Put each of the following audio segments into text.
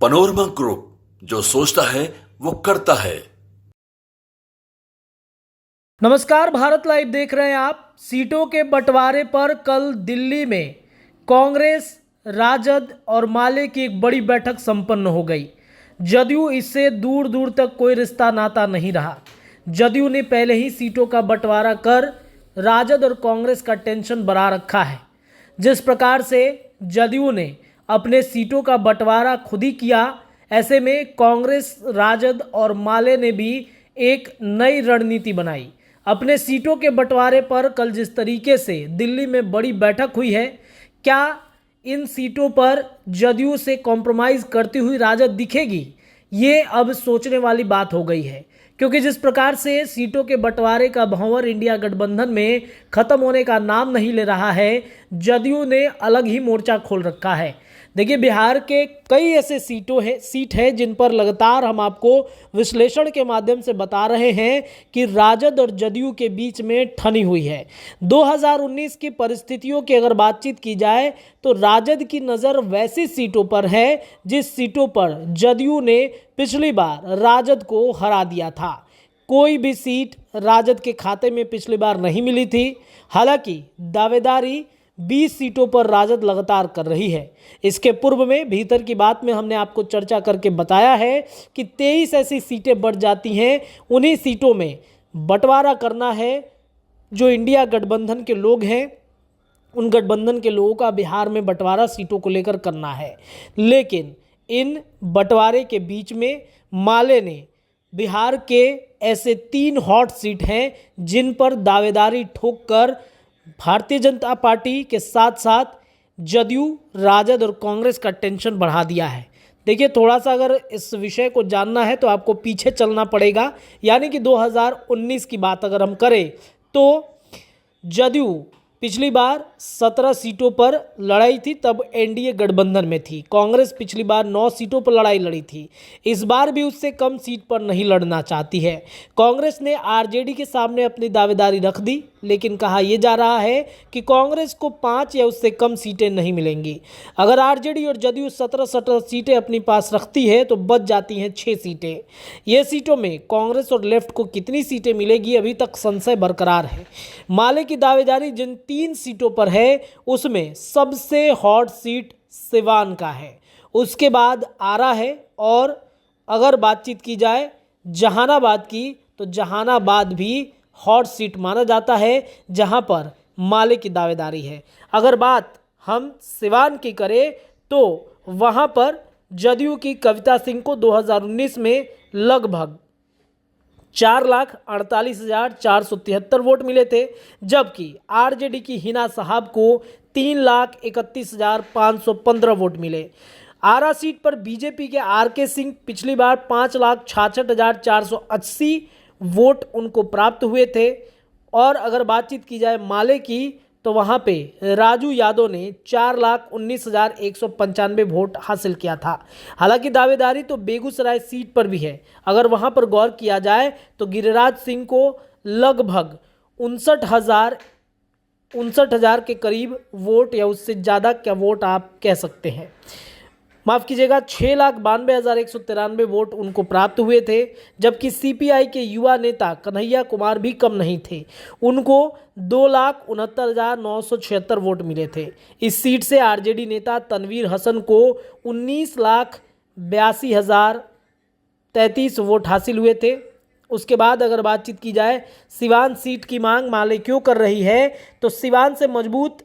Panorama group, जो सोचता है वो करता है। नमस्कार, भारत लाइव देख रहे हैं आप। सीटों के बंटवारे पर कल दिल्ली में कांग्रेस, राजद और माले की एक बड़ी बैठक संपन्न हो गई। जदयू इससे दूर दूर तक कोई रिश्ता नाता नहीं रहा। जदयू ने पहले ही सीटों का बंटवारा कर राजद और कांग्रेस का टेंशन बढ़ा रखा है। जिस प्रकार से जदयू ने अपने सीटों का बंटवारा खुद ही किया, ऐसे में कांग्रेस, राजद और माले ने भी एक नई रणनीति बनाई। अपने सीटों के बंटवारे पर कल जिस तरीके से दिल्ली में बड़ी बैठक हुई है, क्या इन सीटों पर जदयू से कॉम्प्रोमाइज़ करती हुई राजद दिखेगी? ये अब सोचने वाली बात हो गई है, क्योंकि जिस प्रकार से सीटों के बंटवारे का भंवर इंडिया गठबंधन में खत्म होने का नाम नहीं ले रहा है, जदयू ने अलग ही मोर्चा खोल रखा है। देखिए, बिहार के कई ऐसे सीट है जिन पर लगातार हम आपको विश्लेषण के माध्यम से बता रहे हैं कि राजद और जदयू के बीच में ठनी हुई है। 2019 की परिस्थितियों की अगर बातचीत की जाए तो राजद की नज़र वैसी सीटों पर है जिस सीटों पर जदयू ने पिछली बार राजद को हरा दिया था। कोई भी सीट राजद के खाते में पिछली बार नहीं मिली थी। हालांकि दावेदारी 20 सीटों पर राजद लगातार कर रही है। इसके पूर्व में भीतर की बात में हमने आपको चर्चा करके बताया है कि 23 ऐसी सीटें बढ़ जाती हैं। उन्हीं सीटों में बंटवारा करना है। जो इंडिया गठबंधन के लोग हैं, उन गठबंधन के लोगों का बिहार में बंटवारा सीटों को लेकर करना है। लेकिन इन बंटवारे के बीच में माले ने बिहार के ऐसे 3 हॉट सीट हैं जिन पर दावेदारी ठोक कर भारतीय जनता पार्टी के साथ साथ जदयू, राजद और कांग्रेस का टेंशन बढ़ा दिया है। देखिए, थोड़ा सा अगर इस विषय को जानना है तो आपको पीछे चलना पड़ेगा। यानी कि 2019 की बात अगर हम करें तो जदयू पिछली बार 17 सीटों पर लड़ाई थी, तब एनडीए गठबंधन में थी। कांग्रेस पिछली बार 9 सीटों पर लड़ाई लड़ी थी। इस बार भी उससे कम सीट पर नहीं लड़ना चाहती है। कांग्रेस ने आरजेडी के सामने अपनी दावेदारी रख दी, लेकिन कहा यह जा रहा है कि कांग्रेस को 5 या उससे कम सीटें नहीं मिलेंगी। अगर आरजेडी और जदयू 17 सीटें अपनी पास रखती है तो बच जाती हैं 6 सीटें। ये सीटों में कांग्रेस और लेफ्ट को कितनी सीटें मिलेगी, अभी तक संशय बरकरार है। माले की दावेदारी जिन 3 सीटों पर है उसमें सबसे हॉट सीट सिवान का है, उसके बाद आरा है, और अगर बातचीत की जाए जहानाबाद की तो जहानाबाद भी हॉट सीट माना जाता है, जहां पर माले की दावेदारी है। अगर बात हम सिवान की करें तो वहां पर जदयू की कविता सिंह को 2019 में लगभग 4,48,473 वोट मिले थे, जबकि आरजेडी की हिना साहब को 3,31,515 वोट मिले। आरा सीट पर बीजेपी के आरके सिंह पिछली बार 5,66,480 वोट उनको प्राप्त हुए थे। और अगर बातचीत की जाए माले की तो वहाँ पे राजू यादव ने 4,19,195 वोट हासिल किया था। हालांकि दावेदारी तो बेगूसराय सीट पर भी है। अगर वहाँ पर गौर किया जाए तो गिरिराज सिंह को लगभग 59,000 के करीब वोट या उससे ज़्यादा क्या वोट आप कह सकते हैं, माफ़ कीजिएगा, 6,92,193 वोट उनको प्राप्त हुए थे। जबकि सीपीआई के युवा नेता कन्हैया कुमार भी कम नहीं थे, उनको 2,69,976 वोट मिले थे। इस सीट से आरजेडी नेता तनवीर हसन को 19,82,033 वोट हासिल हुए थे। उसके बाद अगर बातचीत की जाए सिवान सीट की मांग माले क्यों कर रही है, तो सिवान से मजबूत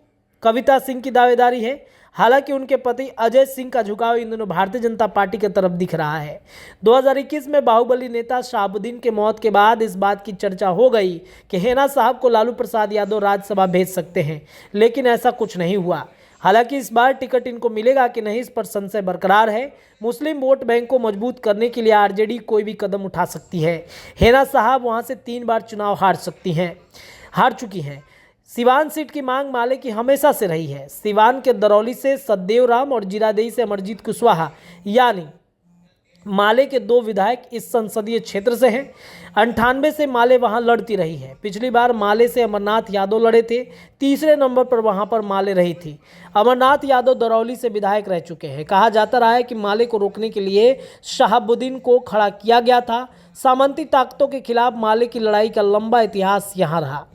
कविता सिंह की दावेदारी है। हालांकि उनके पति अजय सिंह का झुकाव इन दोनों भारतीय जनता पार्टी की तरफ दिख रहा है। 2021 में बाहुबली नेता शहाबुद्दीन के मौत के बाद इस बात की चर्चा हो गई कि हेना साहब को लालू प्रसाद यादव राज्यसभा भेज सकते हैं, लेकिन ऐसा कुछ नहीं हुआ। हालांकि इस बार टिकट इनको मिलेगा कि नहीं, इस पर संशय बरकरार है। मुस्लिम वोट बैंक को मजबूत करने के लिए आरजेडी कोई भी कदम उठा सकती है। हेना साहब वहां से 3 बार चुनाव हार चुकी हैं। सिवान सीट की मांग माले की हमेशा से रही है। सिवान के दरौली से सतदेव राम और जीरादेई से अमरजीत कुशवाहा यानी माले के 2 विधायक इस संसदीय क्षेत्र से हैं। 98 से माले वहां लड़ती रही है। पिछली बार माले से अमरनाथ यादव लड़े थे। तीसरे नंबर पर वहां पर माले रही थी। अमरनाथ यादव दरौली से विधायक रह चुके हैं। कहा जाता रहा है कि माले को रोकने के लिए शहाबुद्दीन को खड़ा किया गया था। सामंती ताकतों के खिलाफ माले की लड़ाई का लंबा इतिहास यहाँ रहा।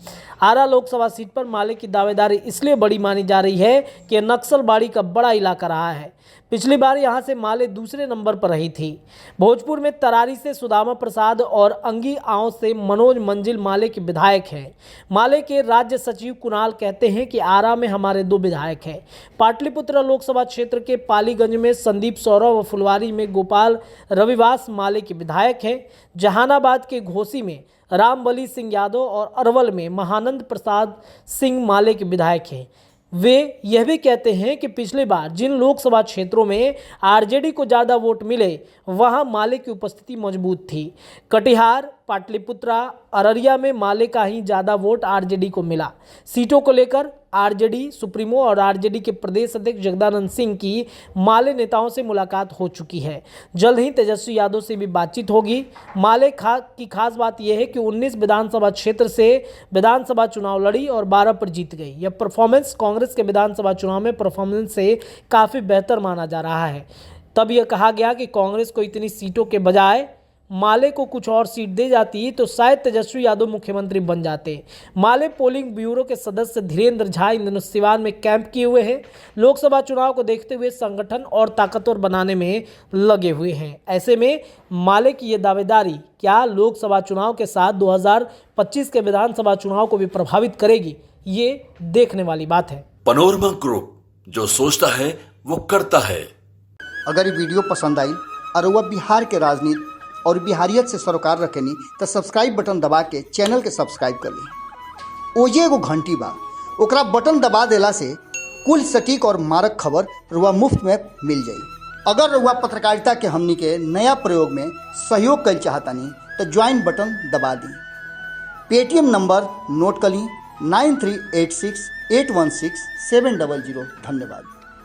आरा लोकसभा सीट पर माले की दावेदारी इसलिए बड़ी मानी जा रही है कि नक्सलबाड़ी का बड़ा इलाका रहा है। पिछली बार यहां से माले दूसरे नंबर पर रही थी। भोजपुर में तरारी से सुदामा प्रसाद और अंगी आंव से मनोज मंजिल माले के विधायक हैं। माले के राज्य सचिव कुणाल कहते हैं कि आरा में हमारे 2 विधायक हैं। पाटलिपुत्र लोकसभा क्षेत्र के पालीगंज में संदीप सौरव व फुलवारी में गोपाल रविवास माले के विधायक हैं। जहानाबाद के घोसी में रामबली सिंह यादव और अरवल में महानंद प्रसाद सिंह माले के विधायक हैं। वे यह भी कहते हैं कि पिछली बार जिन लोकसभा क्षेत्रों में आरजेडी को ज़्यादा वोट मिले वहां माले की उपस्थिति मजबूत थी। कटिहार, पाटलिपुत्रा, अररिया में माले का ही ज़्यादा वोट आरजेडी को मिला। सीटों को लेकर आरजेडी सुप्रीमो और आरजेडी के प्रदेश अध्यक्ष जगदानंद सिंह की माले नेताओं से मुलाकात हो चुकी है। जल्द ही तेजस्वी यादव से भी बातचीत होगी। माले की खास बात यह है कि 19 विधानसभा क्षेत्र से विधानसभा चुनाव लड़ी और 12 पर जीत गई। यह परफॉर्मेंस कांग्रेस के विधानसभा चुनाव में परफॉर्मेंस से काफ़ी बेहतर माना जा रहा है। तब यह कहा गया कि कांग्रेस को इतनी सीटों के बजाय माले को कुछ और सीट दे जाती तो शायद तेजस्वी यादव मुख्यमंत्री बन जाते। माले पोलिंग ब्यूरो के सदस्य धीरेन्द्र झा इन दिनों सिवान में कैंप किए हुए हैं। लोकसभा चुनाव को देखते हुए संगठन और ताकतवर बनाने में लगे हुए हैं। ऐसे में माले की ये दावेदारी क्या लोकसभा चुनाव के साथ 2025 के विधानसभा चुनाव को भी प्रभावित करेगी, ये देखने वाली बात है। पनोरमा ग्रुप, जो सोचता है वो करता है। अगर ये वीडियो पसंद आई और वह बिहार के राजनीति और बिहारियत से सरोकार रखेनी तो सब्सक्राइब बटन दबा के चैनल के सब्सक्राइब कर ली। ओजे एगो घंटी बा, ओकरा बटन दबा देला से कुल सटीक और मारक खबर रुआ मुफ्त में मिल जाई। अगर रुआ पत्रकारिता के हमनी के नया प्रयोग में सहयोग कर चाहतानी तो ज्वाइन बटन दबा दी। पेटीएम नंबर नोट कर ली 9386816700। धन्यवाद।